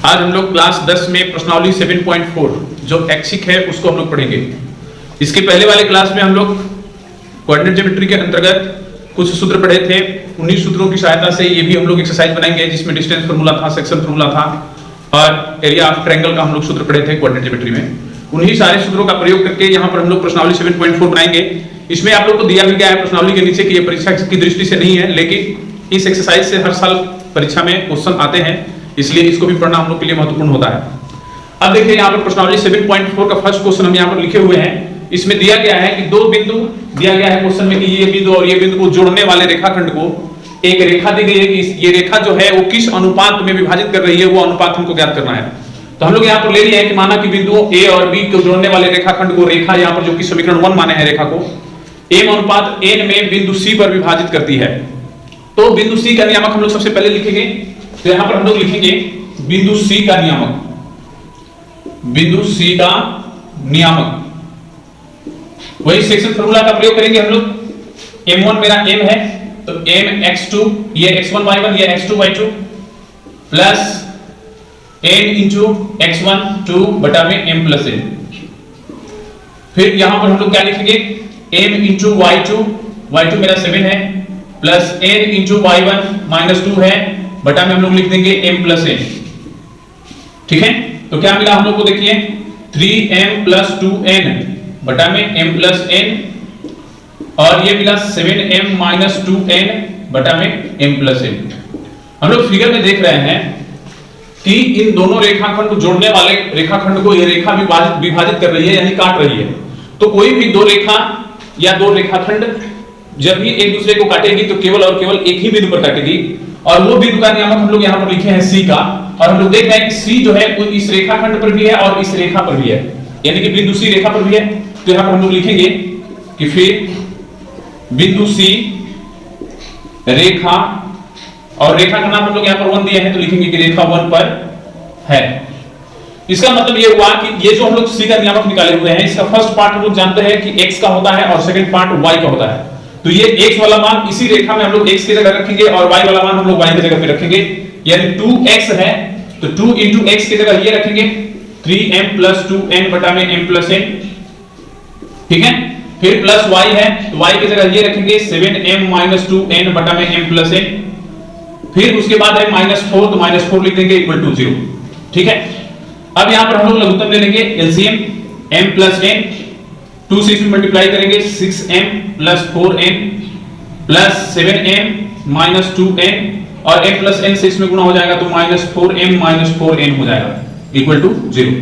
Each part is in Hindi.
आज हम लोग क्लास 10 में प्रश्नावली 7.4 जो ऐच्छिक है उसको हम लोग पढ़ेंगे। इसके पहले वाले क्लास में हम लोग कोऑर्डिनेट ज्योमेट्री के अंतर्गत कुछ सूत्र पढ़े थे। उन्हीं सूत्रों की सहायता से ये भी हम लोग एक्सरसाइज बनाएंगे जिसमें डिस्टेंस फार्मूला था, सेक्शन फार्मूला था और एरिया ऑफ ट्रायंगल का हम लोग सूत्र पढ़े थे कोऑर्डिनेट ज्योमेट्री में। उन्हीं सारे सूत्रों का प्रयोग करके यहाँ पर हम लोग प्रश्नावली 7.4 बनाएंगे। इसमें आप लोग को दिया भी गया है प्रश्नावली के नीचे कि ये परीक्षा की दृष्टि से नहीं है, लेकिन इस एक्सरसाइज से हर साल परीक्षा में क्वेश्चन आते हैं, इसलिए इसको भी पढ़ना हम लोग के लिए महत्वपूर्ण होता है। अब देखिए यहाँ पर प्रश्नावली 7.4 का फर्स्ट क्वेश्चन हम यहाँ पर लिखे हुए हैं। इसमें दिया गया है कि दो बिंदु दिया गया है क्वेश्चन में कि ये बिंदु और ये बिंदु को जोड़ने वाले रेखाखंड को एक रेखा दी गई है कि ये रेखा जो है वो किस अनुपात में विभाजित कर रही है, वो अनुपात हमको ज्ञात करना है। तो हम लोग यहाँ पर ले लिए हैं कि माना कि बिंदुओं ए और बी को जोड़ने वाले रेखाखंड को रेखा यहाँ पर जो कि समीकरण 1 माने हैं रेखा को m अनुपात n में बिंदु C पर विभाजित करती है। तो बिंदु C का नियामक हम लोग सबसे पहले लिखेंगे। तो यहाँ पर हम लोग लिखेंगे बिंदु C का नियामक, बिंदु C का नियामक, वही सेक्शन फार्मूला का प्रयोग करेंगे हम लोग। m1 मेरा m है तो m x2 ये x1 y1 ये x2 y2 plus n into x1 2 बटा में m प्लस n। फिर यहां पर हम लोग क्या लिखेंगे m इंटू y2 मेरा 7 है plus n into y1 minus 2 है बटा में हम लोग लिख देंगे m प्लस n। ठीक है, तो क्या मिला हम लोग को देखिए 3m प्लस 2n बटा में m प्लस n और ये मिला 7m माइनस 2n बटा में m प्लस n। हम लोग फिगर में देख रहे हैं कि इन दोनों रेखाखंड को जोड़ने वाले रेखाखंड को ये रेखा विभाजित कर रही है यानी काट रही है। तो कोई भी दो रेखा या दो रेखाखंड जब भी एक दूसरे को काटेगी तो केवल और केवल एक ही बिंदु पर काटेगी और वो बिंदु का नियामक हम लोग यहाँ पर लिखे हैं C का। और हम लोग देख रहे हैं कि C जो है वो इस रेखाखंड पर भी है और इस रेखा पर भी है, यानी कि बिंदु C रेखा पर भी है। तो यहाँ पर हम लोग लिखेंगे कि फिर बिंदु C रेखा और रेखा का नाम हम लोग यहाँ पर 1 दिए हैं तो लिखेंगे कि रेखा 1 पर है। इसका मतलब ये हुआ कि ये जो हम लोग C का नियामक निकाले हुए हैं इसका फर्स्ट पार्ट हम लोग जानते हैं कि x का होता है और सेकंड पार्ट y का होता है। तो ये x वाला मान इसी रेखा में हम लोग x की जगह रखेंगे और y वाला मान हम लोग y की जगह पे रखेंगे, यानी 2x है तो 2 into x की जगह ये रखेंगे 3m plus 2n बटा में m plus n। ठीक है, फिर प्लस y है तो y की जगह ये रखेंगे 7m minus 2n बटा में m plus n। फिर उसके बाद है -4 तो -4 लिख देंगे इक्वल टू 0। ठीक है, अब यहां पर हम लोग लघुत्तम ले लेंगे एलसीएम m plus n 2 से इसमें मल्टीप्लाई करेंगे 6m plus 4n plus 7m minus 2n और m plus n से इसमें गुणा हो जाएगा तो -4m minus 4n हो जाएगा equal to 0।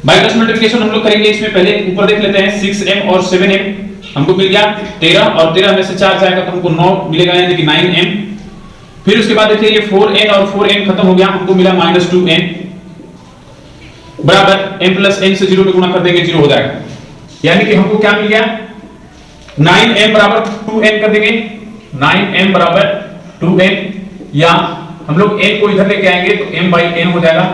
By cross multiplication हम लोग करेंगे। इसमें पहले ऊपर देख लेते हैं 6m और 7m हमको मिल गया 13 और 13 में से 4 जाएगा तो हमको 9 मिलेगा यानी कि 9m। फिर उसके बाद देखिए ये 4n और 4n खत्म हो गया, हमको मिला -2n बराबर m plus n से 0 में गुणा कर देंगे 0 हो जाएगा, यानी कि हमको क्या मिल गया 9m बराबर 2n कर देंगे 9m बराबर 2n, या हम लोग n को इधर लेके आएंगे तो m by n हो जाएगा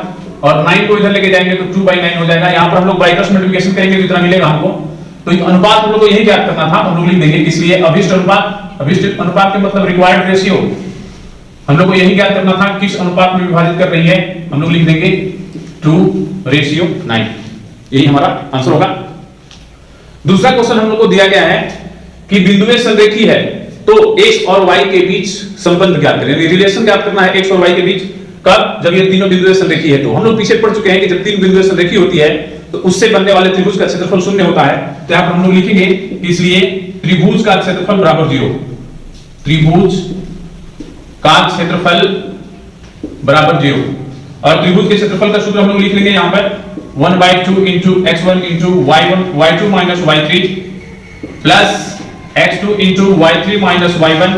और 9 को इधर लेके जाएंगे तो 2 by 9 हो जाएगा। यहाँ पर हम लोग बाय क्रॉस मल्टीप्लिकेशन करेंगे तो इतना मिलेगा हमको। तो अनुपात हम लोग को यही ज्ञात करना था, हम लोग लिख देंगे इसलिए अभिष्ट अनुपात के मतलब रिक्वायर्ड रेशियो हम लोग को यही ज्ञात करना था किस अनुपात में विभाजित कर रही है, हम लोग लिख देंगे 2:9। यही हमारा आंसर होगा। दूसरा क्वेश्चन हम लोग को दिया गया है कि बिंदुएं संरेखी है तो x और y के बीच संबंध ज्ञात करें, रिलेशन ज्ञात करना है x और y के बीच कब, जब ये तीनों बिंदुएं संरेखी है। तो हम लोग पीछे पढ़ चुके हैं कि जब तीन बिंदुएं संरेखी होती है तो उससे बनने वाले त्रिभुज का क्षेत्रफल शून्य होता है। तो यहाँ पर हम लोग लिखेंगे इसलिए त्रिभुज का क्षेत्रफल बराबर 0, त्रिभुज का क्षेत्रफल बराबर 0 और त्रिभुज के क्षेत्रफल का सूत्र हम लोग लिख लेंगे यहाँ पर 1/2 into x1 into y2 minus y3 plus x2 into y3 minus y1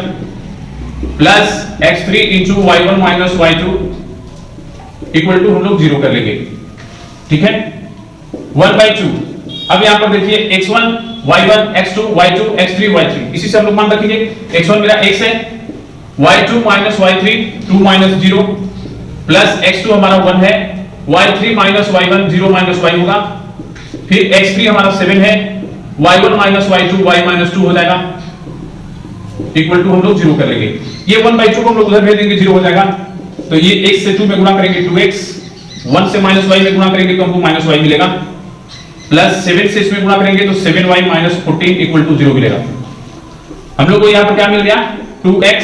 plus x3 into y1 minus y2 equal to हम लोग 0 कर लेंगे। ठीक है, 1/2। अब यहाँ पर देखिए x1 y1 x2 y2 x3 y3 इसी से हम लोग मान रखेंगे। x1 मेरा x है, y2 minus y3 2 minus 0 plus x2 हमारा 1 है, y3 minus y1 0 minus y होगा, फिर x3 हमारा 7 है, y1 minus y2 y minus 2 हो जाएगा इक्वल टू हम लोग 0 कर लेंगे। ये 1/2 को हम लोग उधर भेज देंगे 0 हो जाएगा। तो ये x से 2 में गुणा करेंगे 2x 1 से -y में गुणा करेंगे तो हमको -y मिलेगा, प्लस 7 से इसमें गुणा करेंगे तो 7y - 14 = 0 मिलेगा। हम लोग को यहाँ पर क्या मिल गया, 2x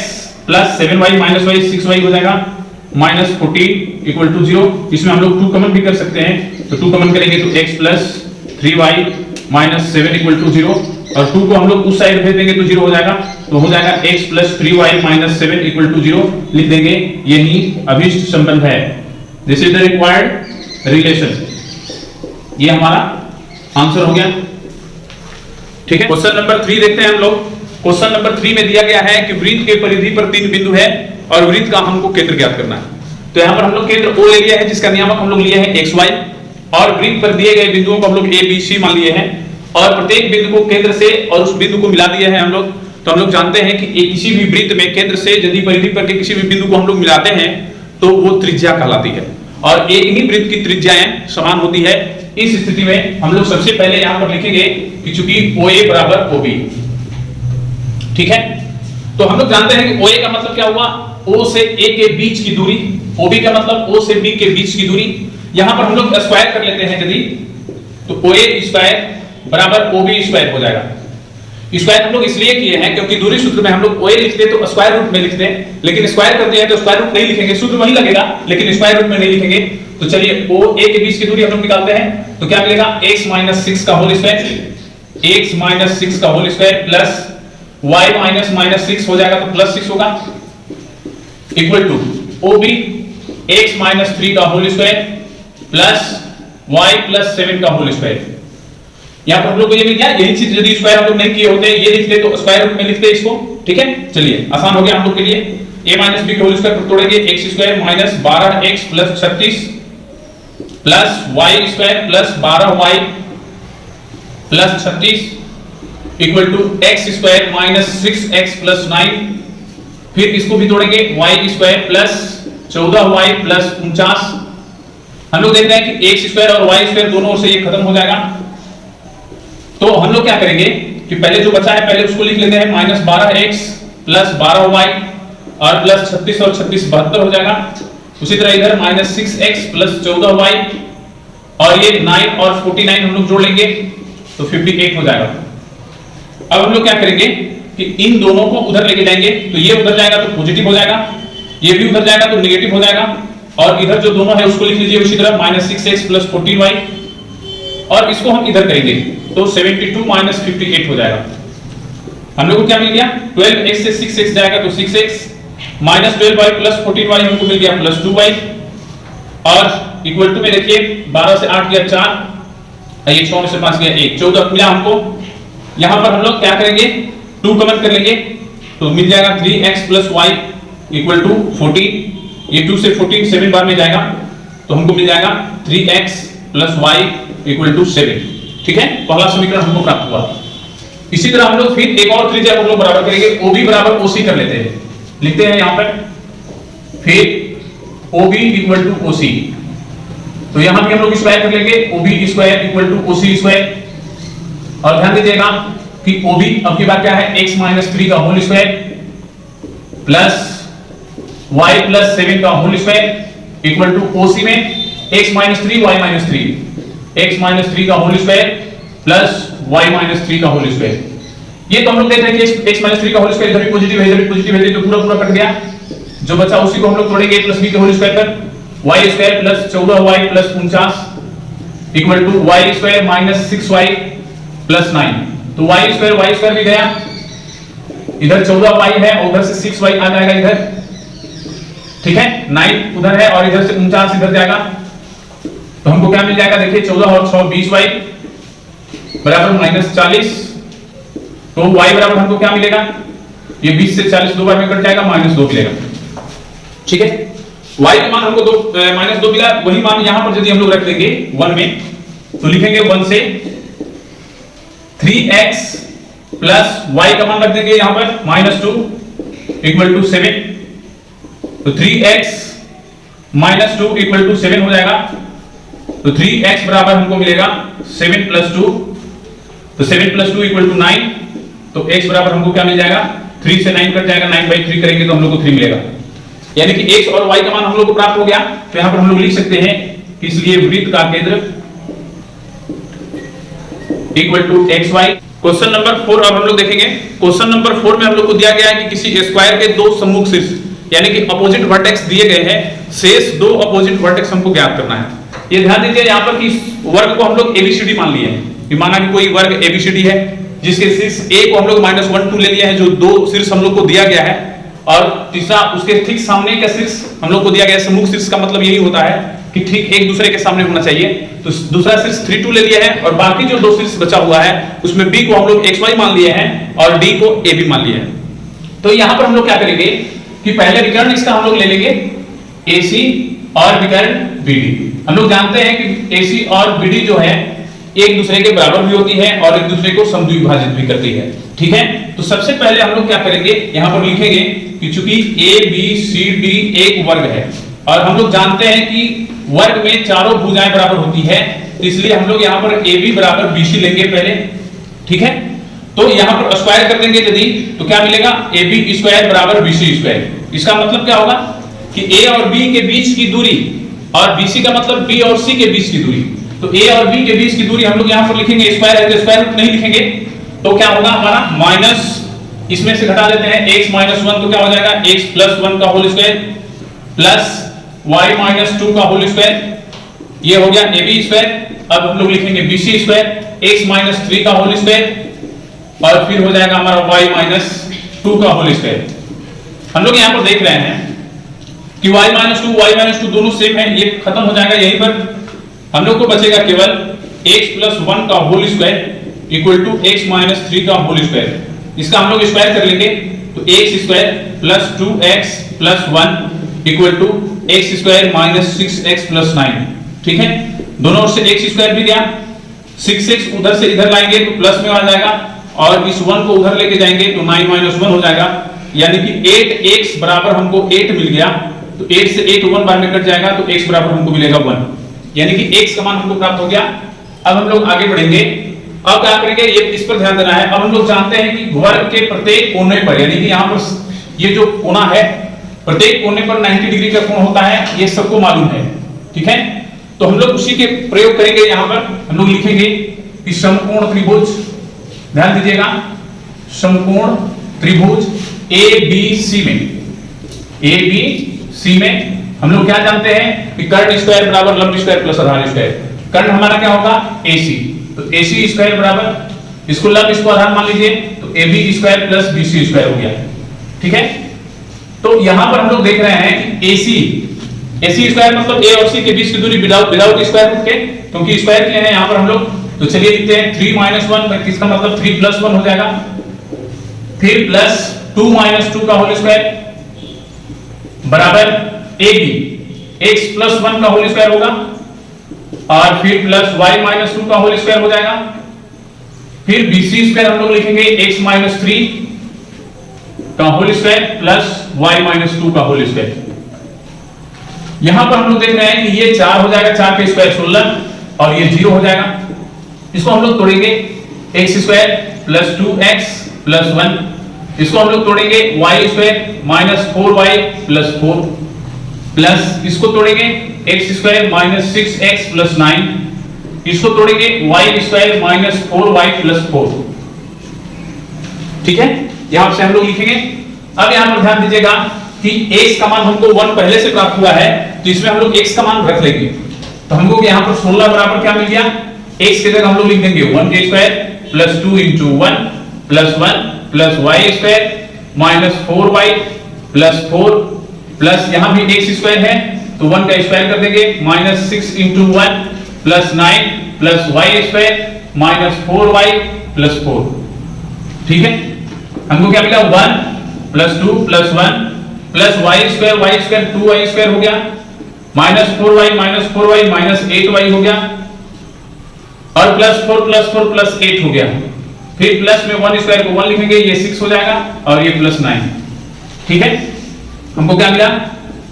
plus 7y - y 6y हो जाएगा, -14 = 0। इसमें हम लोग 2 कॉमन भी कर सकते हैं, तो 2 कॉमन करेंगे तो x प्लस 3y - 7 = 0, और 2 को हम लोग उस साइड भेज देंगे तो 0 हो जाएगा, तो हो जाएगा x प्लस 3y - 7 = 0 लिख देंगे। यही अभीष्ट संबंध है, this is the required relation. ये हमारा आंसर हो गया, ठीक है। क्वेश्चन नंबर 3 देखते हैं हम लोग। क्वेश्चन नंबर 3 में दिया गया है कि वृत्त के परिधि पर 3 बिंदु है और वृत्त का हमको केंद्र ज्ञात करना है। तो यहाँ पर हम लोग केंद्र O ले लिया है, जिसका नियामक हम लोग लिए हैं xy, और वृत्त पर दिए गए बिंदुओं को हम लोग a b c मान लिए हैं, और प्रत्येक बिंदु को केंद्र से और उस बिंदु को मिला दिया है हम लोग। तो हम लोग जानते हैं कि किसी भी वृत्त में केंद्र से यदि परिधि पर के किसी भी बिंदु को हम लोग मिलाते हैं तो वो त्रिज्या कहलाती है, और एक ही वृत्त की त्रिज्याएं समान होती है। इस स्थिति में हम लोग सबसे पहले यहाँ पर लिखेंगे कि चूंकि OA बराबर OB, ठीक है। तो हम लोग जानते हैं कि OA का मतलब क्या हुआ, O से A के बीच की दूरी, OB का मतलब O से B के बीच की दूरी। यहां पर हम लोग स्क्वायर कर लेते हैं यदि, तो OA स्क्वायर बराबर OB स्क्वायर हो जाएगा। स्क्वायर हम लोग इसलिए किए हैं क्योंकि दूरी सूत्र में हम लोग OA लिखते तो स्क्वायर रूट में लिखते हैं, लेकिन स्क्वायर करते हैं तो स्क्वायर रूट नहीं लिखेंगे, सूत्र वही लगेगा लेकिन स्क्वायर रूट में नहीं लिखेंगे। तो चलिए OA के बीच की दूरी हम लोग निकालते हैं, तो क्या मिलेगा, x - 6 का होल स्क्वायर, x - 6 का होल स्क्वायर प्लस y - 6 हो जाएगा तो प्लस 6 होगा, इक्वल टू OB x - 3 का होल स्क्वायर प्लस y + 7 का होल स्क्वायर। यहां पर हम लोग को ये मिल गया। यही चीज यदि स्क्वायर हम लोग नहीं किए होते, ये लिखते तो स्क्वायर रूट में लिखते इसको, ठीक है। चलिए आसान हो गया हम लोग के लिए। a - b के होल स्क्वायर तोड़ेंगे, x square - 12x + 36 plus y square plus 12y + 36 equal to x square - 6x + 9। फिर इसको भी तोड़ेंगे, y स्क्वायर प्लस 14y + 49। हम लोग देख रहे हैं कि x स्क्वायर और y स्क्वायर दोनों ओर से ये खत्म हो जाएगा। तो हम लोग क्या करेंगे कि पहले जो बचा है पहले उसको लिख लेते हैं, -12x + 12y और प्लस 36 और 36 72 हो जाएगा। उसी तरह इधर -6x + 14y और ये 9 और 49 हम लोग जोड़ लेंगे तो 58 हो जाएगा। अब हम लोग क्या करेंगे कि इन दोनों को उधर लेके जाएंगे, तो ये उधर जाएगा तो पॉजिटिव हो जाएगा, ये भी उधर जाएगा तो नेगेटिव हो जाएगा, और इधर जो दोनों है उसको लिख लीजिए उसी तरह -6x + 14y, और इसको हम इधर करेंगे तो 72 - 58 हो जाएगा। हम लोग को क्या मिल गया, 12x से 6x जाएगा तो 6x -12y + 14y हमको मिल गया +2y, और इक्वल टू में देखिए 12 से 8 गया 4, ये 6 में से 5 गया 1, 14 मिला हमको। यहां पर हम लोग क्या करेंगे, 2 कॉमन कर लेंगे तो मिल जाएगा 3x + y = 14। ये 2 से 14 7 बार में जाएगा तो हमको मिल जाएगा 3x + y = 7, ठीक है। पहला समीकरण हमको प्राप्त हुआ। इसी तरह हम लोग फिर एक और त्रिज्या को हम लोग बराबर करेंगे, OB बराबर OC कर लेते हैं, लिखते हैं यहां पर, फिर OB = OC, तो यहां भी हम लोग स्क्वायर कर लेंगे, OB स्क्वायर = OC स्क्वायर। और ध्यान दीजिएगा कि OB अब की बात क्या है, x - 3 का होल स्क्वायर प्लस y + 7 का whole square equal to OC में x - 3 y - 3, x - 3 का होल स्क्वायर प्लस y - 3 का होल स्क्वायर। ये तो हम लोग देख रहे हैं कि x - 3 का होल स्क्वायर इधर भी पॉजिटिव है, इधर भी पॉजिटिव है, तो पूरा कट गया। जो बचा उसी को हम लोग तोड़ेंगे, a + b के होल स्क्वायर पर y square plus 14y + 49 equal to y square - 6y + 9। तो y स्क्वायर भी गया, इधर 14y है और उधर से 6y आ जाएगा इधर, ठीक है। 9 उधर है और इधर से 49 इधर जाएगा, तो हमको क्या मिल जाएगा, देखिए 14 और 6 20y बराबर -40। तो y बराबर हमको क्या मिलेगा, ये 20 से 40 दो बार में कट जाएगा, -2 मिलेगा, ठीक है। y का मान हमको -2 मिला, वही मान यहां पर यदि हम लोग रख देंगे 1 में तो लिखेंगे 1 से 3x प्लस y का मान रख देंगे यहां पर -2 = 7, तो 3x - 2 = 7 हो जाएगा। तो 3x बराबर हमको मिलेगा 7 + 2, तो 7 + 2 = 9, तो x बराबर हमको क्या मिल जाएगा, 3 से 9 कट जाएगा, 9/3 करेंगे तो हम लोग को 3 मिलेगा। यानी कि x और y का मान हम लोग को प्राप्त हो गया। तो यहां पर हम लोग लिख सकते हैं इसलिए वृत्त का केंद्र equal to x y. Question number 4 अब हम लोग देखेंगे। क्वेश्चन नंबर 4 में हम लोग को दिया गया है कि किसी स्क्वायर के दो सम्मुख शीर्ष यानी कि अपोजिट वर्टेक्स दिए गए हैं, शेष दो अपोजिट वर्टेक्स हमको ज्ञात करना है। ये ध्यान दीजिए यहाँ पर कि वर्ग को हम लोग एबीसीडी मान लिए हैं। माना कि कोई वर्ग एबीसीडी है जिसके शीर्ष ए को हम लोग -1 2 ले लिया है, जो दो शीर्ष हम लोग को दिया गया है, और तीसरा उसके ठीक सामने का शीर्ष हम लोग को दिया गया है। सम्मुख शीर्ष का मतलब यही होता है कि ठीक एक दूसरे के सामने होना चाहिए। तो दूसरा शीर्ष 3 2 ले लिया है और बाकी जो दो शीर्ष बचा हुआ है उसमें b को हम लोग xy मान लिए हैं और d को ab मान लिया है। तो यहां पर हम लोग क्या करेंगे कि पहले विकर्ण इसका हम लोग ले लेंगे AC और विकर्ण BD। हम लोग जानते हैं कि AC और BD जो है एक दूसरे के बराबर भी होती है और एक दूसरे को समद्विभाजित भी करती है। ठीक है, तो सबसे पहले हम लोग क्या करेंगे, यहां पर लिखेंगे कि चूंकि ABCD एक वर्ग है और हम लोग जानते हैं कि वर्ग में चारों भुजाएं बराबर होती है, तो इसलिए हम लोग यहाँ पर AB बराबर BC लेंगे पहले। ठीक है, तो यहाँ पर स्क्वायर कर देंगे यदि, तो क्या मिलेगा, AB स्क्वायर बराबर BC स्क्वायर। इसका मतलब क्या होगा कि A और B के बीच की दूरी, और BC का मतलब B और C के बीच की दूरी, तो A और B के बीच की दूरी हम लोग यहाँ पर लिखेंगे स्क्वायर है, तो स्क्वायर रूट नहीं लिखेंगे तो क्या होगा हमारा माइनस, इसमें से घटा देते हैं x -1, तो क्या हो जाएगा x + 1 का होल स्क्वायर प्लस y - 2 का होल स्क्वायर, ये हो गया AB स्क्वायर। अब हम लोग लिखेंगे BC स्क्वायर x - 3 का होल स्क्वायर और फिर हो जाएगा हमारा y - 2 का होल स्क्वायर। हम लोग यहाँ पर देख रहे हैं कि y - 2 दोनों सेम है, ये खत्म हो जाएगा। यहीं पर हम लोग को बचेगा केवल x + 1 का whole square equal to x - 3 का होल स्क्वायर। इसका हम लोग स्क्वायर कर लेंगे तो x square plus 2x plus 1 equal to x square minus 6x plus 9। ठीक है, दोनों ओर से x स्क्वायर भी गया, 6x उधर से इधर लाएंगे तो प्लस में आ जाएगा और इस 1 को उधर लेके जाएंगे तो 9 - 1 हो जाएगा, यानी कि 8x बराबर हमको 8 मिल गया। तो 8 से 8 1 बार में कट जाएगा तो x बराबर हमको मिलेगा 1, यानी कि x का मान हमको प्राप्त हो गया। अब हम लोग आगे बढ़ेंगे। अब क्या करेंगे, ये इस पर ध्यान देना है। अब हम लोग जानते हैं कि वर्ग के प्रत्येक कोने पर, यानी कि यहाँ पर ये जो कोना है प्रत्येक कोने पर 90 डिग्री का कोण होता है, ये सबको मालूम है। ठीक है, तो हम लोग उसी के प्रयोग करेंगे। यहाँ पर हम लोग लिखेंगे कि समकोण त्रिभुज, ध्यान दीजिएगा, समकोण त्रिभुज ABC में हम लोग क्या जानते हैं कि कर्ण स्क्वायर बराबर लंब स्क्वायर प्लस आधार स्क्वायर। कर्ण हमारा क्या होगा AC, तो AC स्क्वायर बराबर, इसको लंब इसको आधार मान लीजिए, तो AB square plus BC square हो गया। ठीक है, तो यहां पर हम लोग देख रहे हैं कि AC स्क्वायर मतलब A और C के बीच की दूरी विदाउट स्क्वायर रूट के, क्योंकि स्क्वायर किए हैं यहां पर हम लोग, तो चलिए लिखते हैं 3 - 1, किसका मतलब 3 + 1 हो जाएगा, फिर प्लस 2 - 2 का होल स्क्वायर बराबर AB x + 1 का होल स्क्वायर होगा और फिर प्लस y - 2 का होल स्क्वायर हो जाएगा। फिर BC स्क्वायर हम लोग लिखेंगे x - 3 का होल स्क्वायर प्लस y - 2 का होल स्क्वायर। यहां पर हम लोग देख रहे हैं कि ये 4 हो जाएगा, 4 का स्क्वायर 16 और ये 0 हो जाएगा। इसको हम लोग तोड़ेंगे x square plus 2x plus 1, इसको हम लोग तोड़ेंगे y square minus 4y plus 4 plus इसको तोड़ेंगे x square minus 6x plus 9, इसको तोड़ेंगे y square minus 4y plus 4। ठीक है, यहां से हम लोग लिखेंगे। अब यहां पर ध्यान दीजिएगा कि x का मान हमको 1 पहले से प्राप्त हुआ है, तो इसमें हम लोग x का मान रख लेंगे। तो हमको यहां पर 16 बराबर क्या मिल गया, x की जगह हम लोग लिख देंगे 1 square plus 2 * 1 plus 1 plus y square minus 4y plus 4 plus यहां भी x स्क्वायर है तो 1 का स्क्वायर कर देंगे minus 6 * 1 plus 9 plus y square minus 4y plus 4। ठीक है, हमको क्या मिला 1 plus 2 plus 1 plus y square 2y square हो गया माइनस 4y माइनस 8y हो गया और प्लस 4 प्लस 8 हो गया। फिर प्लस में 1 स्क्वायर को 1 लिखेंगे, ये 6 हो जाएगा और ये प्लस 9। ठीक है, हमको क्या मिला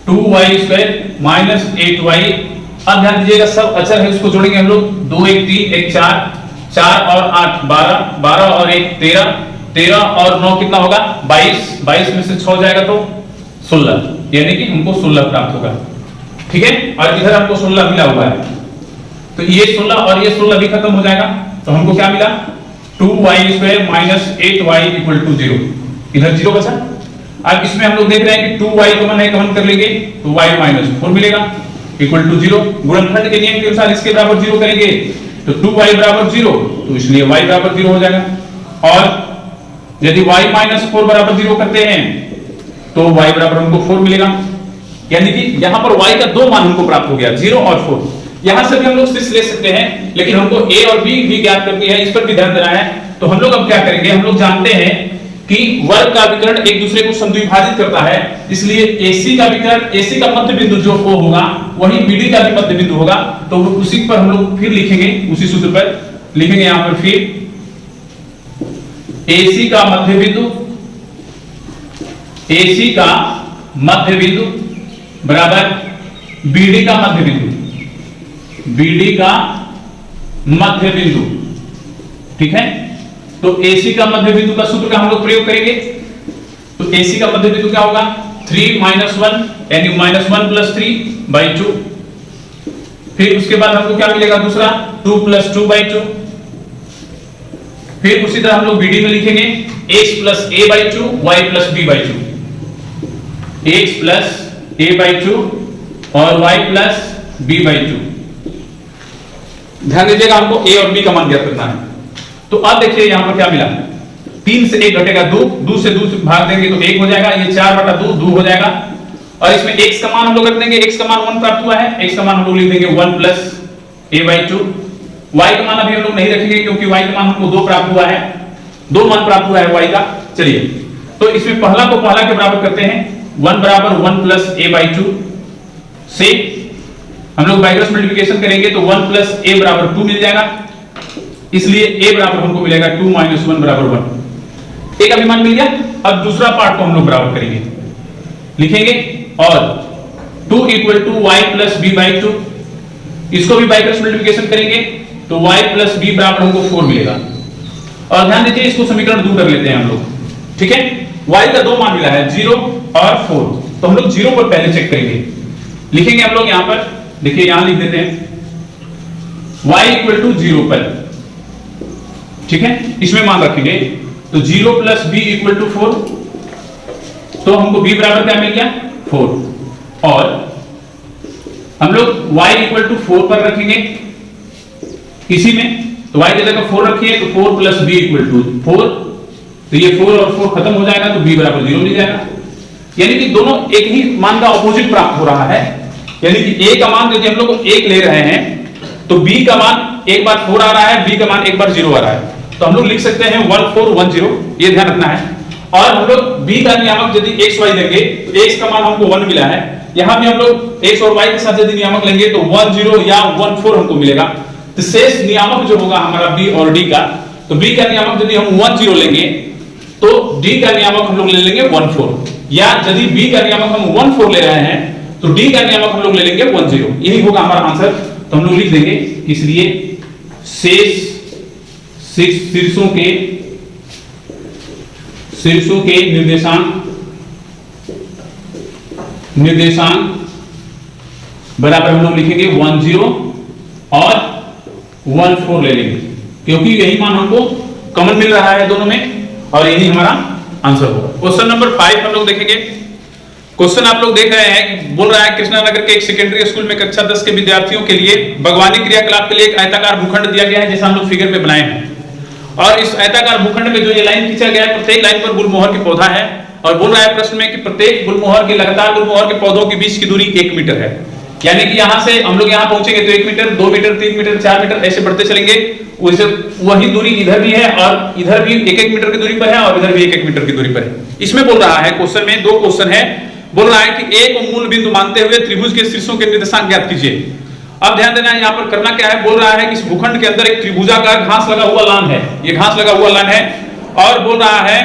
2y स्क्वायर माइनस 8y। अब ध्यान दीजिएगा सब अचर है, उसको जोड़ेंगे हम लोग, 2 1 3 1 4 4 और 8 12 12 और 1 13 13 और 9 कितना होगा 22 22 में से 6 जाएगा तो 16, यानी कि हमको 16 प्राप्त होगा। ठीक है, और इधर हमको 16 मिला हुआ है, तो ये 16 और ये 16 भी खत्म हो जाएगा, तो हमको क्या मिला 2y² minus 8y equal to 0, इधर 0 बचा। अब इसमें हम लोग देख रहे हैं कि 2y कॉमन है, कॉमन कर लेंगे तो y माइनस 4 मिलेगा इक्वल टू 0। गुणनखंड के नियम के अनुसार इसके बराबर 0 करेंगे तो 2y बराबर 0, तो इसलिए y बराबर 0 हो जाएगा। और यदि y माइनस 4 बराबर 0 करते हैं तो y बराबर हमको 4 मिलेगा, यानी कि यहां पर y का दो मान हमको प्राप्त हो गया, 0 और 4। यहां से भी हम लोग शेष ले सकते हैं, लेकिन हमको a और b भी ज्ञात करनी है, इस पर भी ध्यान देना है। तो हम लोग अब क्या करेंगे, हम लोग जानते हैं कि वर्ग का विकर्ण एक दूसरे को समद्विभाजित करता है, इसलिए AC का विकर्ण, AC का मध्य बिंदु जो O होगा वही BD का भी मध्य बिंदु होगा, तो उसी पर हम लोग फिर लिखेंगे, उसी सूत्र पर लिखेंगे यहां पर फिर AC का मध्य बिंदु, AC का मध्य बिंदु बराबर BD का मध्य बिंदु, BD का मध्य बिंदु, ठीक है। तो AC का मध्य बिंदु का सूत्र का हम लोग प्रयोग करेंगे, तो AC का मध्य बिंदु क्या होगा 3 - 1 यानी -1 + 3/2। फिर उसके बाद हमको क्या मिलेगा दूसरा 2 + 2/2। फिर उसी तरह हम लोग BD में लिखेंगे x + a/2 y + b/2, x + a/2 और y + b/2। ध्यान दीजिएगा हमको a और b का मान ज्ञात करना है। तो अब देखिए यहां पर क्या मिला, 3 से 1 घटेगा 2, 2 से 2 भाग देंगे तो 1 हो जाएगा, ये 4/2 2 हो जाएगा। और इसमें x का मान हम लोग रख देंगे, x का मान 1 प्राप्त हुआ है, x का मान हम लोग लिख देंगे 1 + a/2। y का मान अभी हम लोग नहीं रखेंगे क्योंकि y का मान हमको 2 प्राप्त हुआ है, 2 मान प्राप्त हुआ है y का। चलिए तो इसमें पहला को पहला के बराबर करते हैं, 1 = 1 + a/2 से हम लोग बाय क्रॉस मल्टीप्लिकेशन करेंगे तो 1 + a = 2 मिल जाएगा, इसलिए a बराबर हमको मिलेगा 2 - 1 = 1। एक अभिमान मिल गया। अब दूसरा पार्ट को हम लोग बराबर करेंगे, लिखेंगे और 2 = y + b/2, इसको भी बाय क्रॉस मल्टीप्लिकेशन करेंगे तो y + b बराबर हमको 4 मिलेगा। और ध्यान दीजिए इसको समीकरण 2 कर लेते हैं हम लोग, ठीक है। y का दो मान मिला है 0 और 4, तो हम लोग 0 पर पहले चेक करेंगे, लिखेंगे हम लोग यहां पर, देखिए यहां लिख देते हैं y = 0 पर, ठीक है। इसमें मान रखेंगे तो 0 + b = 4, तो हमको b बराबर क्या मिल गया 4। और हम लोग y = 4 पर रखेंगे इसी में, तो y की जगह 4 रखिए तो 4 + b = 4, तो ये 4 और 4 खत्म हो जाएगा तो b बराबर 0 मिल जाएगा। यानी कि दोनों एक ही मान का ऑपोजिट प्राप्त हो रहा है, यानी कि a का मान यदि हम लोग 1 ले रहे हैं तो b का मान एक बार 4 आ रहा है, b का मान एक बार 0 आ रहा है, तो हम लोग लिख सकते हैं 1410, ये ध्यान रखना है। और हम लोग b का नियामक यदि x y देंगे तो x का मान हमको 1 मिला है, यहां भी हम लोग x और y के साथ यदि नियामक लेंगे तो 10 या 14 हमको मिलेगा। तो शेष नियामक जो होगा हमारा b और d का, तो b का नियामक यदि हम 10 लेंगे तो d का नियामक हम लोग ले लेंगे 14, या यदि b का नियामक हम 14 ले रहे हैं तो d का नियामक हम लोग ले लेंगे 10। यही होगा हमारा आंसर, तो हम लोग लिख देंगे, इसलिए शेष शीर्षों के निर्देशांक बराबर हम लोग लिखेंगे 10 और 14 ले लेंगे, क्योंकि यही मान हमको कॉमन मिल रहा है दोनों में, और यही हमारा आंसर होगा। क्वेश्चन नंबर 5 हम लोग देखेंगे। क्वेश्चन आप लोग देख रहे हैं, बोल रहा है कृष्णानगर के एक सेकेंडरी स्कूल में कक्षा 10 के विद्यार्थियों के लिए बागवानी क्रियाकलाप के लिए एक आयताकार भूखंड दिया गया है, जैसा हम लोग फिगर में बनाए हैं। और इस आयताकार भूखंड में जो ये लाइन खींचा गया है, प्रत्येक लाइन पर गुलमोहर के पौधा है, और बोल रहा है प्रश्न में कि प्रत्येक गुलमोहर के लगातार गुलमोहर के पौधों के बीच की दूरी 1 मीटर है। यानी कि यहां से हम लोग यहां पहुंचेंगे तो 1 मीटर, 2 मीटर, 3 मीटर, 4 मीटर ऐसे बढ़ते चलेंगे। वही दूरी इधर भी है, और इधर भी 1-1 मीटर की दूरी पर है, और इधर भी 1-1 मीटर की दूरी पर है। इसमें बोल रहा है, क्वेश्चन में 2 क्वेश्चन है, बोल रहा है कि A को मूल बिंदु मानते हुए त्रिभुज के शीर्षों के निर्देशांक ज्ञात कीजिए। अब ध्यान देना है, यहाँ पर करना क्या है, बोल रहा है कि इस भूखंड के अंदर एक त्रिभुजाकार घास लगा हुआ लान है, ये घास लगा हुआ लान है, और बोल रहा है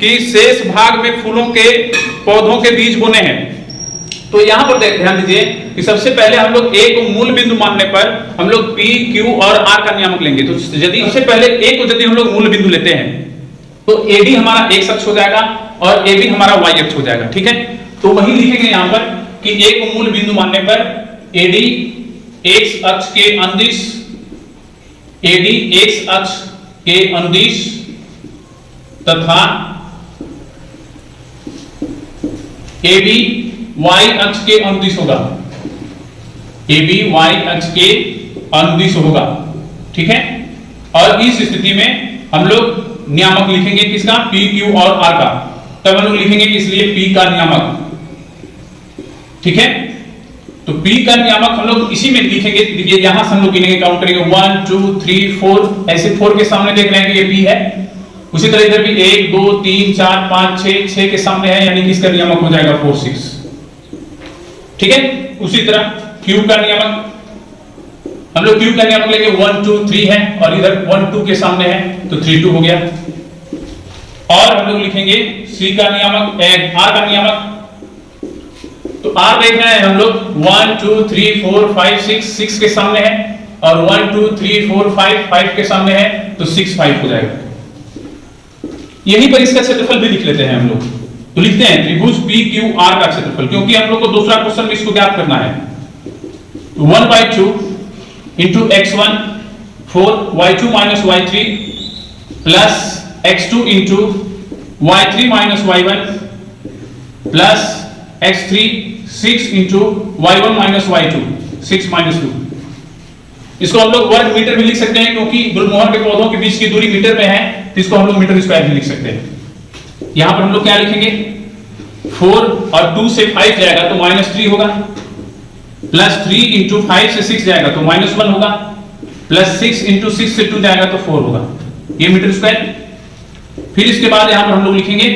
कि शेष भाग में फूलों के पौधों के बीज बोने हैं। तो यहां पर ध्यान दीजिए कि सबसे पहले हम लोग A को मूल बिंदु मानने पर हम लोग P, Q और R का नियामक लेंगे। तो यदि सबसे पहले A को यदि हम लोग मूल बिंदु लेते हैं तो AD हमारा x अक्ष हो जाएगा और AB हमारा y अक्ष हो जाएगा, ठीक है। तो वही लिखेंगे यहाँ पर कि एक मूल बिंदु मानने पर एडी एक्स अक्ष के अनुदिश, एडी एक्स अक्ष के अनुदिश तथा एबी वाई अक्ष के अनुदिश होगा, एबी वाई अक्ष के अनुदिश होगा। ठीक है, और इस स्थिति में हम लोग नियामक लिखेंगे किसका, पी क्यू और आर का। तब हम लोग लिखेंगे इसलिए पी का नियामक। ठीक है, तो P का नियामक हम लोग इसी में लिखेंगे। देखिए यहां से हम लोग गिनेंगे, काउंट करेंगे 1 2 3 4, ऐसे 4 के सामने देख लेंगे ये P है। उसी तरह इधर भी 1 2 3 4 5 6 के सामने है, यानी कि इसका नियामक हो जाएगा 4 6। ठीक है, उसी तरह Q का नियामक हम लोग Q का नियामक लेंगे 1 2 3 है, और इधर 1 2 के सामने है तो 3 2 हो गया। और हम लोग लिखेंगे C का नियामक, R का नियामक। तो R देखना है हम लोग 1 2 3 4 5 6 के सामने है, और 1 2 3 4 5 के सामने है तो 6 5 हो जाएगा। यहीं पर इसका क्षेत्रफल भी लिख लेते हैं हम लोग। तो लिखते हैं त्रिभुज PQR का क्षेत्रफल, क्योंकि हम लोग को दूसरा क्वेश्चन में इसको ज्ञात करना है। 1/2 into x1 4 y2 minus y3 plus x2 into y3 minus y1 plus x3 6 into y1 minus y2 6 minus 2। इसको हम लोग वर्ग मीटर भी लिख सकते हैं, क्योंकि गुलमोहर के पौधों के बीच की दूरी मीटर में है, तो इसको हम लोग मीटर स्क्वायर भी लिख सकते हैं। यहां पर हम लोग क्या लिखेंगे, 4 और 2 से 5 जाएगा तो -3 होगा, प्लस 3 इंटू 5 से 6 जाएगा तो -1 होगा, प्लस 6 इंटू 6 से 2 जाएगा तो 4 होगा, ये मीटर स्क्वायर। फिर इसके बाद यहां पर हम लोग लिखेंगे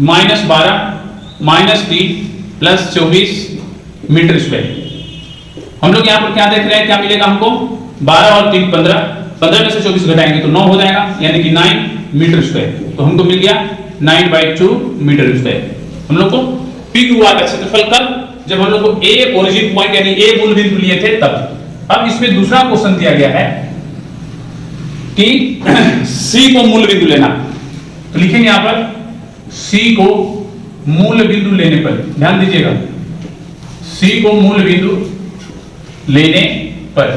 -12 -3 प्लस 24 मीटर स्क्वायर। हम लोग यहाँ पर क्या देख रहे हैं, क्या मिलेगा हमको, 12 और 3 15, 15 में से 24 घटाएंगे तो 9 हो जाएगा, यानी कि 9 मीटर स्क्वायर। तो हमको मिल गया 9/2 मीटर स्क्वायर। हम लोग को PQR का क्षेत्रफल कब, जब हम लोग को A ओरिजिन पॉइंट यानी A मूल बिंदु लिए थे तब। अब इसमें दूसरा क्वेश्चन दिया गया है कि C को मूल बिंदु लेना, तो लिखेंगे यहां पर C को मूल बिंदु लेने पर, ध्यान दीजिएगा, C को मूल बिंदु लेने पर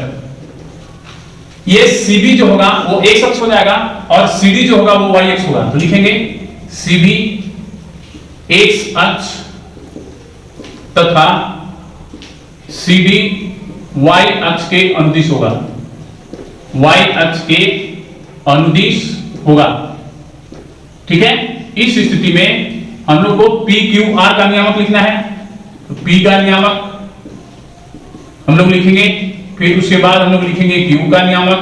ये CB जो होगा वो x अक्ष हो जाएगा, और CD जो होगा वो y अक्ष होगा। तो लिखेंगे CB x अक्ष तथा CD y अक्ष के अनुदिश होगा, y अक्ष के अनुदिश होगा। ठीक है, इस स्थिति में हम लोग को PQR का नियामक लिखना है। तो P का नियामक हम लोग लिखेंगे, फिर उसके बाद हम लोग लिखेंगे Q का नियामक,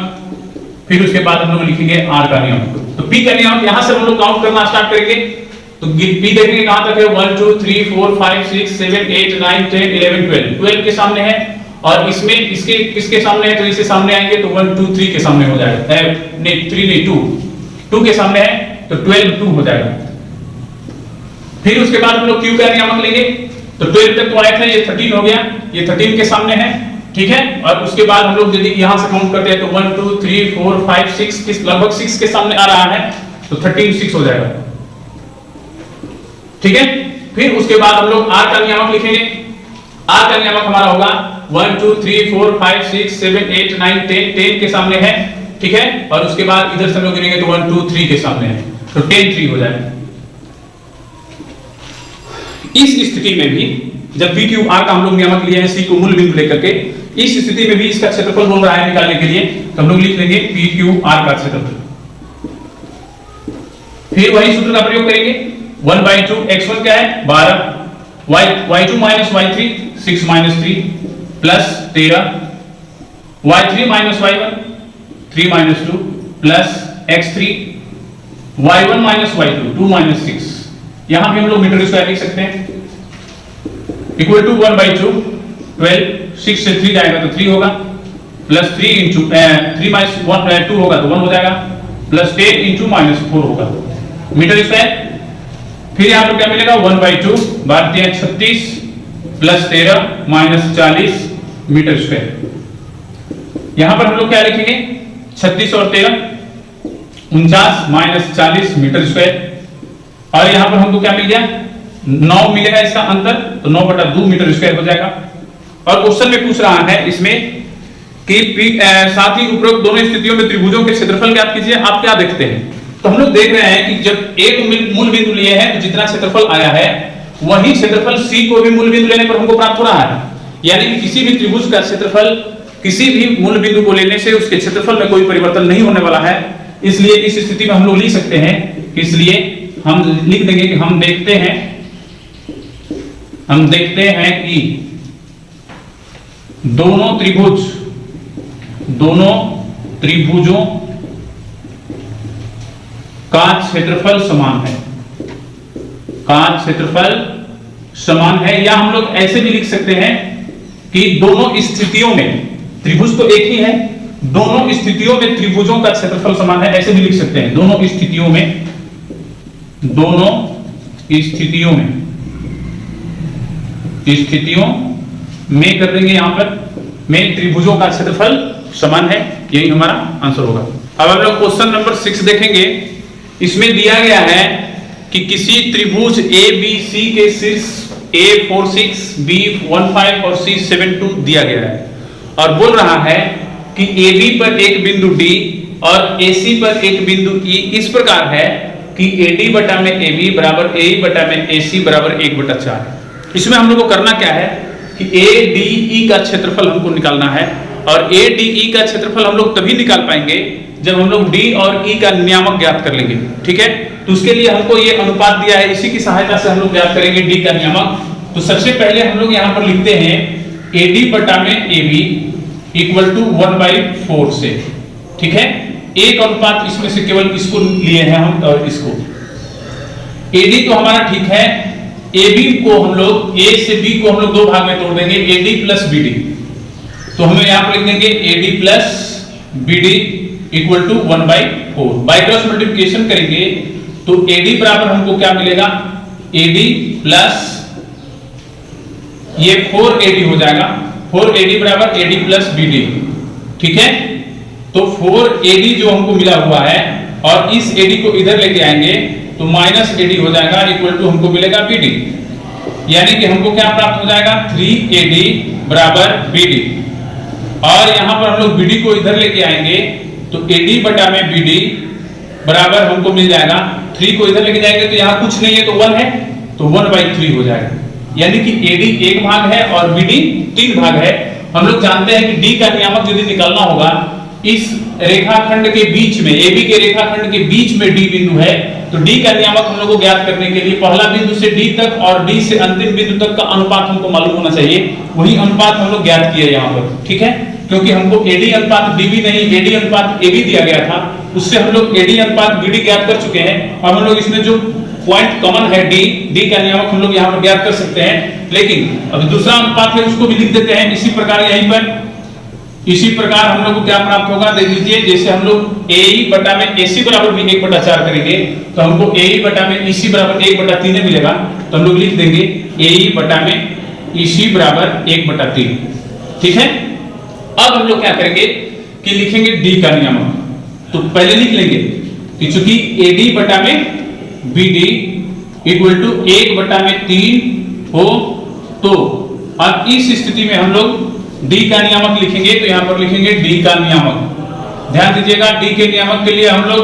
फिर उसके बाद हम लोग लिखेंगे R का नियामक। तो P का नियामक यहां से हम लोग काउंट करना स्टार्ट करेंगे। तो P देखेंगे कहां तक है, 1 2 3 4 5 6 7 8 9 10 11 12, 12 के सामने है, और इसमें इसके किसके सामने है, तो इसके सामने आएंगे तो 1 2 3 के सामने हो जाएगा, नहीं 3 नहीं 2 के सामने है तो 12 2 हो जाएगा। फिर उसके बाद हम लोग Q का नियामक लेंगे, तो 12 तक तो आया था, ये 13 हो गया, ये 13 के सामने है। ठीक है, और उसके बाद हम लोग यदि यहां से काउंट करते हैं तो 1 2 3 4 5 6 किस लगभग 6 के सामने आ रहा है, तो 13 6 हो जाएगा। ठीक है, फिर उसके बाद हम लोग R का नियामक लिखेंगे। R का नियामक हमारा होगा 1 2 3 4 5 6 7 8 9 10, 10 के सामने है। ठीक है, और उसके बाद इधर से हम लोग गिनेंगे तो 1 2 3 के सामने है, तो 10 3 हो जाएगा। इस स्थिति में भी जब PQR का हम लोग नियामक लिए हैं C को मूल बिंदु लेकर के, इस स्थिति में भी इसका क्षेत्रफल बोल रहा है निकालने के लिए, तो हम लोग लिख लेंगे PQR का क्षेत्रफल। फिर वही सूत्र का प्रयोग करेंगे, 1/2 x1 क्या है 12, y2 minus y3 6 minus 3 plus 13, y3 minus y1 3 minus 2 plus x3, y1 minus y2 2 minus 6। यहां भी हम लोग मीटर स्क्वायर लिख सकते हैं, इक्वल टू 1/2 12, 6 से 3 जाएगा तो 3 होगा, प्लस 3 इंटू 3 माइनस 1 2 होगा तो 1 हो जाएगा, प्लस 10 इंटू -4 होगा मीटर स्क्वायर। फिर यहां पर क्या मिलेगा 1/2 बांटते हैं 36 प्लस 13 माइनस 40 मीटर स्क्वायर। यहां पर हम लोग क्या लिखेंगे 36 और 13 49 माइनस 40 मीटर स्क्वायर, और यहां पर हमको क्या मिल गया 9 मिलेगा इसका अंतर, तो 9/2 मीटर स्क्वायर हो जाएगा। और क्वेश्चन में पूछ रहा है इसमें कि साथ ही उपरोक्त दोनों स्थितियों में त्रिभुजों के क्षेत्रफल ज्ञात कीजिए। आप क्या देखते हैं, तो हम लोग देख रहे हैं कि जब एक मूल बिंदु लिए हैं तो जितना क्षेत्रफल आया है वही क्षेत्रफल सी को भी मूल बिंदु लेने पर हमको प्राप्त हो रहा है। यानी कि किसी भी त्रिभुज का क्षेत्रफल किसी भी मूल बिंदु को लेने से उसके क्षेत्रफल में कोई परिवर्तन नहीं होने वाला है। इसलिए इस स्थिति में हम लोग लिख सकते हैं, इसलिए हम लिख देंगे कि हम देखते हैं कि दोनों त्रिभुजों का क्षेत्रफल समान है। या हम लोग ऐसे भी लिख सकते हैं कि दोनों स्थितियों में, त्रिभुज तो एक ही है, दोनों स्थितियों में त्रिभुजों का क्षेत्रफल समान है, ऐसे भी लिख सकते हैं। दोनों स्थितियों में कर देंगे, यहां पर में त्रिभुजों का क्षेत्रफल समान है, यही हमारा आंसर होगा। अब हम लोग क्वेश्चन नंबर 6 देखेंगे। इसमें दिया गया है कि किसी त्रिभुज ABC के शीर्ष A46, B15 और C72 दिया गया है और बोल रहा है कि AB पर एक बिंदु D और AC पर एक बिंदु E इस प्रकार है कि AD बटा में AB बराबर AE बटा में AC बराबर 1/4। इसमें हम लोग को करना क्या है कि ADE का क्षेत्रफल हमको निकालना है और ADE का क्षेत्रफल हम लोग तभी निकाल पाएंगे जब हम लोग D और E का नियामक ज्ञात कर लेंगे। ठीक है, तो उसके लिए हमको ये अनुपात दिया है, इसी की सहायता से हम लोग ज्ञात करेंगे D का नियामक। तो सबसे पहले हम लोग यहाँ पर लिखते हैं AD बटा में AB इक्वल टू 1/4 से। ठीक है, एक अनुपात इसमें से केवल इसको लिए हैं हम और इसको। AD तो हमारा ठीक है, AB को हम लोग A से B को हम लोग दो भाग में तोड़ देंगे, AD प्लस BD। तो हमें यहाँ पर लिख देंगे AD plus BD equal to 1/4। By cross multiplication करेंगे तो AD बराबर हमको क्या मिलेगा, AD प्लस ये 4AD हो जाएगा, 4AD बराबर AD प्लस BD। ठीक है, तो 4AD जो हमको मिला हुआ है और इस AD को इधर लेके आएंगे तो माइनस AD हो जाएगा इक्वल टू हमको मिलेगा BD। यानी कि हमको क्या प्राप्त हो जाएगा, 3AD बराबर BD। और यहां पर हम लोग BD को इधर लेके आएंगे तो AD बटा में BD बराबर हमको मिल जाएगा, 3 को इधर लेके जाएंगे तो यहाँ कुछ नहीं है तो 1 है, तो 1/3 हो जाएगा। यानी कि AD एक भाग है और BD 3 भाग है। हम लोग जानते हैं कि D का नियामक यदि निकालना होगा, इस रेखाखंड के बीच में, AB के रेखाखंड के बीच में D बिंदु है, तो D का नियामक हम लोग को ज्ञात करने के लिए पहला बिंदु से D तक और D से अंतिम बिंदु तक का अनुपात हमको मालूम होना चाहिए। वही अनुपात हम लोग ज्ञात किए यहाँ पर। ठीक है, क्योंकि हमको AD अनुपात DB नहीं, AD अनुपात AB दिया गया था, उससे हम लोग AD अनुपात BD ज्ञात कर चुके हैं। और हम लोग इसमें जो पॉइंट कॉमन है D का नियामक हम लोग यहाँ पर ज्ञात कर सकते हैं। लेकिन अब दूसरा अनुपात है उसको भी लिख देते हैं इसी प्रकार। यहीं पर इसी प्रकार हम लोग को क्या प्राप्त होगा, देख लीजिए। जैसे हम लोग AE बटा में AC बराबर भी 1/4 करेंगे तो हमको AE बटा में EC बराबर 1/3 मिलेगा। तो हम लोग लिख देंगे AE बटा में EC बराबर 1/3। ठीक है, अब हम लोग क्या करेंगे कि लिखेंगे D का नियामक। तो पहले लिख लेंगे कि चूंकि AD बटा में BD इक्वल टू 1/3 हो, तो अब इस स्थिति में हम लोग D का नियामक लिखेंगे। तो यहाँ पर लिखेंगे D का नियामक। ध्यान दीजिएगा, D के नियामक के लिए हम लोग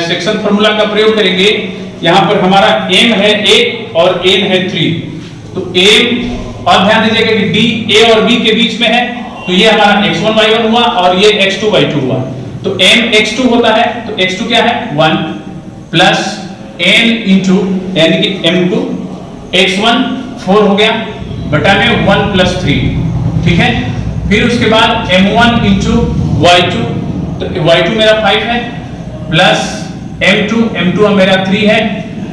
सेक्शन फार्मूला का प्रयोग करेंगे। यहाँ पर हमारा M है 1 और N है 3। तो M, और ध्यान दीजिएगा कि D A और B के बीच में है, तो ये हमारा x1y1 हुआ और ये x2y2 हुआ। तो M x2 होता है, तो x2 क्या है 1 प्लस N इंटू यानी कि M2, x1 4 हो गया बटा में 1 प्लस 3। ठीक है, फिर उसके बाद M1 इंटू y2, तो y2 मेरा 5 है प्लस M2 मेरा 3 है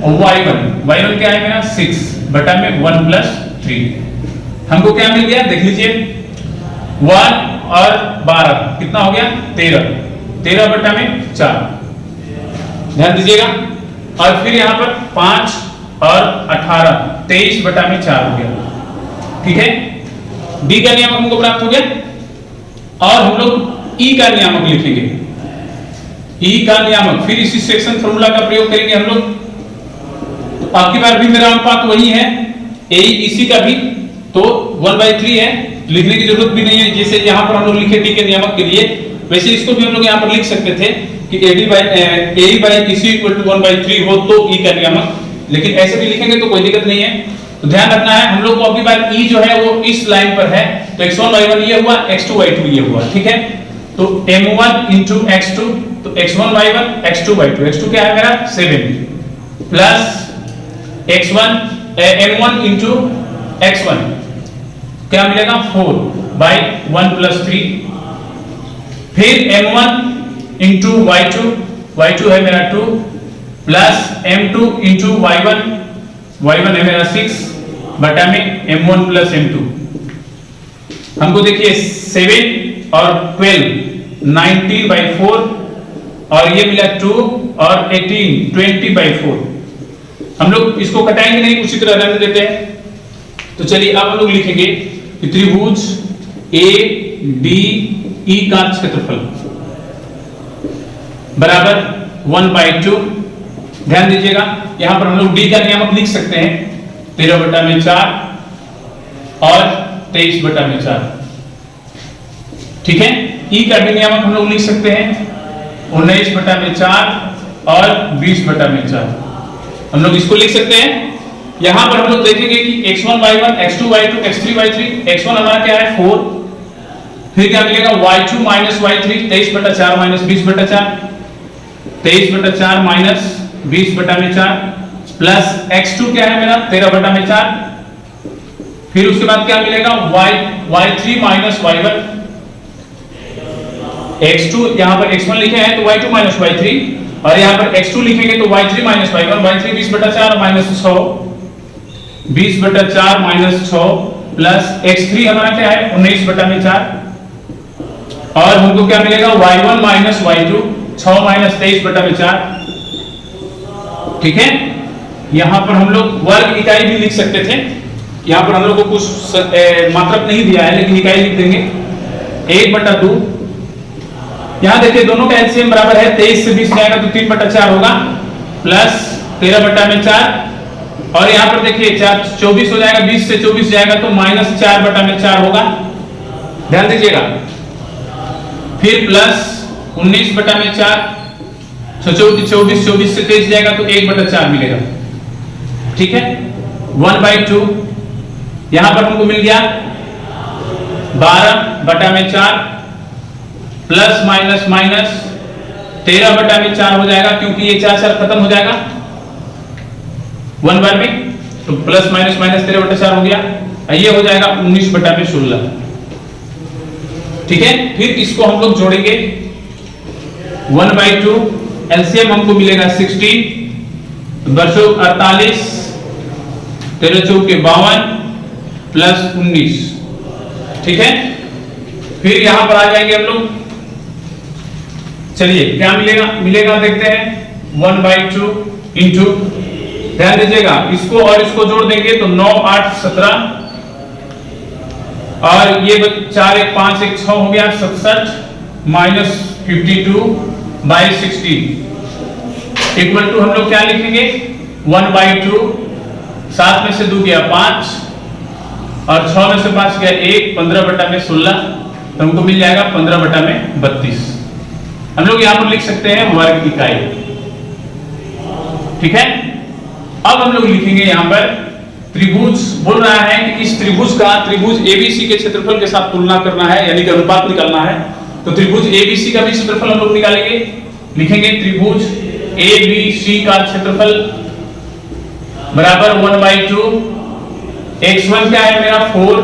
और y1 क्या है मेरा 6 बटा में 1 प्लस 3। हमको क्या मिल गया, देख लीजिए 1 और 12 कितना हो गया 13 बटा में 4। ध्यान दीजिएगा, और फिर यहाँ पर 5 और 18 23 बटा में 4 हो गया। ठीक है, D का नियामक हमको प्राप्त हो गया। और हम लोग E का नियामक लिखेंगे। E का नियामक फिर इसी सेक्शन फार्मूला का प्रयोग करेंगे हम लोग। तो आपकी बार भी मेरा अनुपात वही है AEC का भी तो 1/3 है, लिखने की जरूरत भी नहीं है। जैसे यहाँ पर हम लोग लिखे टी के नियामक के लिए, वैसे इसको भी हम लोग यहाँ पर लिख सकते थे कि AE/EC इक्वल टू 1/3 हो तो E का नियामक, लेकिन ऐसे भी लिखेंगे तो कोई दिक्कत नहीं है। तो ध्यान रखना है हम लोग को, अगली बार E जो है वो इस लाइन पर है, तो x1y1 ये हुआ, x2y2 ये हुआ, ठीक है। तो m1 into x2, तो x1y1 x2y2, x2 क्या है मेरा 7 प्लस m1 into x1 क्या मिलेगा 4/1 + 3, फिर m1 into y2 है मेरा 2 प्लस m2 into y1 है मेरा 6 बटा में m1 + m2। हमको देखिए 7 और 12 19/4 और ये मिला 2 और 18 20/4। हम लोग इसको कटाएंगे नहीं, उसी तरह रहने देते हैं। तो चलिए अब हम लोग लिखेंगे कि त्रिभुज ADE का क्षेत्रफल बराबर 1/2। ध्यान दीजिएगा यहां पर हम लोग D का नियामक लिख सकते हैं 13/4 और 23/4, ठीक है। E का भी नियामक हम लोग लिख सकते हैं 19/4 और 20/4, हम लोग इसको लिख सकते हैं। यहां पर हम लोग देखेंगे कि x1y1 x2y2 x3y3, x1 हमारा क्या है 4, फिर क्या मिलेगा y2 - y3 23/4 - 20/4, 23/4 - 20/4 प्लस x2 क्या है मेरा 13/4, फिर उसके बाद क्या मिलेगा y3 - y1, x2 यहां पर x1 लिखे हैं तो y2 - y3, और यहां पर x2 लिखेंगे तो y3 - y1, y3 20/4 - 6 20/4 - 6 plus x3 हमारा क्या है 19/4, और हमको क्या मिलेगा y1 - y2 6 - 23/4, ठीक है। यहां पर हम लोग वर्ग इकाई भी लिख सकते थे, यहां पर हम लोग को कुछ मात्रक नहीं दिया है लेकिन इकाई लिख देंगे 1/2। यहां देखिए दोनों का एलसीएम बराबर है, 23 से 20 जाएगा तो 3/4 होगा प्लस 13/4, और यहां पर देखिए 24 हो जाएगा, 20 से 24 जाएगा तो -4/4 होगा, ध्यान दीजिएगा। फिर प्लस 19/4, 24 से 23 जाएगा तो 1/4 मिलेगा, ठीक है। 1/2 यहां पर हमको मिल गया 12/4 प्लस माइनस माइनस 13/4 हो जाएगा, क्योंकि ये 4 खत्म हो जाएगा 1 बार में, तो प्लस माइनस माइनस 13/4 हो गया, ये हो जाएगा 19/16, ठीक है। फिर इसको हम लोग जोड़ेंगे 1/2, एलसीएम हमको मिलेगा 16, 48 13 चौके 52 प्लस 19, ठीक है। फिर यहां पर आ जाएंगे हम लोग, चलिए क्या मिलेगा देखते हैं 1/2 इंटू, ध्यान दीजिएगा इसको और इसको जोड़ देंगे तो 9 8 17, और ये 4 1 5 1 6 हो गया 67 माइनस 52/16 इक्वल टू हम लोग क्या लिखेंगे 1/2, 7 में से 2 गया 5 और 6 में से 5 गया 1, 15/16, तो हमको मिल जाएगा 15/32। हम लोग यहां पर लिख सकते हैं वर्ग इकाई, ठीक है। अब हम लोग लिखेंगे यहां पर त्रिभुज, बोल रहा है कि इस त्रिभुज का त्रिभुज ABC के क्षेत्रफल के साथ तुलना करना है, यानी कि अनुपात निकालना है। तो त्रिभुज ABC का भी क्षेत्रफल हम लोग निकालेंगे, लिखेंगे त्रिभुज ABC का क्षेत्रफल बराबर 1/2, x1 क्या है मेरा 4,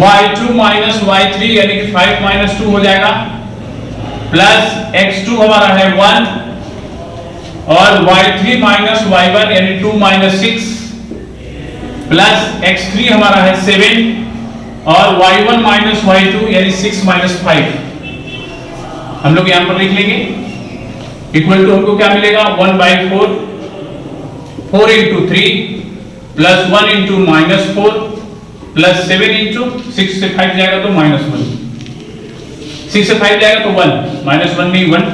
y2 - y3 यानी कि 5 - 2 हो जाएगा, प्लस x2 हमारा है 1 और y3 - y1 यानी 2 - 6 प्लस x3 हमारा है 7 और y1 - y2 यानी 6 - 5, हम लोग यहां पर लिख लेंगे इक्वल टू हमको क्या मिलेगा 1/4, 4 × 3 प्लस 1 × -4 प्लस 7 × 6 से 5 जाएगा तो -1, 6 से 5 जाएगा तो 1, -1 नहीं 1,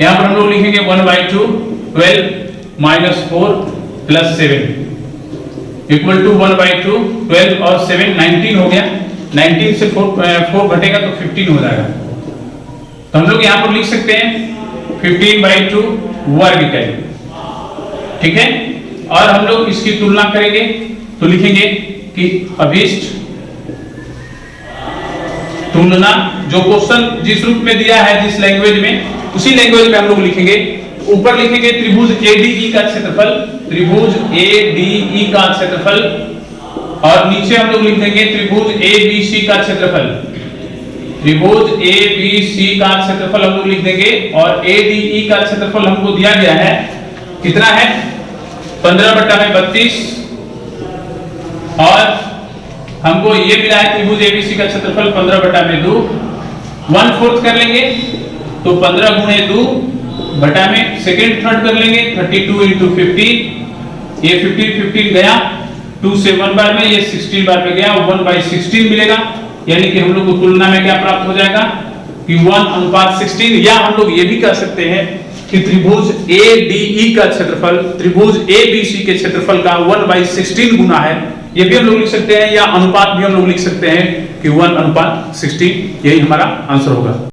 यहां पर हम लोग लिखेंगे 1/2 12 - 4 प्लस 7, इक्वल टू 1/2, 12 और 7 19 हो गया। 19 से 4 घटेगा तो 15 हो जाएगा। तो हम लोग यहां पर लिख सकते हैं 15/2 वर्ग इकाई, ठीक है। और हम लोग इसकी तुलना करेंगे तो लिखेंगे कि अभिष्ट तुलना, जो क्वेश्चन जिस रूप में दिया है, जिस लैंग्वेज में, उसी लैंग्वेज में हम लोग लिखेंगे। ऊपर लिखेंगे त्रिभुज ADE का क्षेत्रफल, त्रिभुज ADE का क्षेत्रफल, और नीचे हम लोग लिख देंगे त्रिभुज ABC का क्षेत्रफल, त्रिभुज ABC का क्षेत्रफल हम लोग लिख देंगे। और ADE का क्षेत्रफल हमको दिया गया है, कितना है 15/32, और हमको ये मिला है त्रिभुज ABC का क्षेत्रफल 15/2, 1/4 कर लेंगे तो 15 गुणे 2 बटा में सेकेंड थर्ड कर लेंगे 32 × 15, ये 15 गया, 2 से 1 बार में, ये 16 बार में गया, 1/16 मिलेगा। यानी कि हम लोग को तुलना में क्या प्राप्त हो जाएगा कि 1:16। या हम लोग ये भी कह सकते हैं कि त्रिभुज ADE का क्षेत्रफल त्रिभुज ABC के क्षेत्रफल का 1/16 गुना है, ये भी हम लोग लिख सकते हैं, या अनुपात भी हम लोग लिख सकते हैं कि 1:16। यही हमारा आंसर होगा।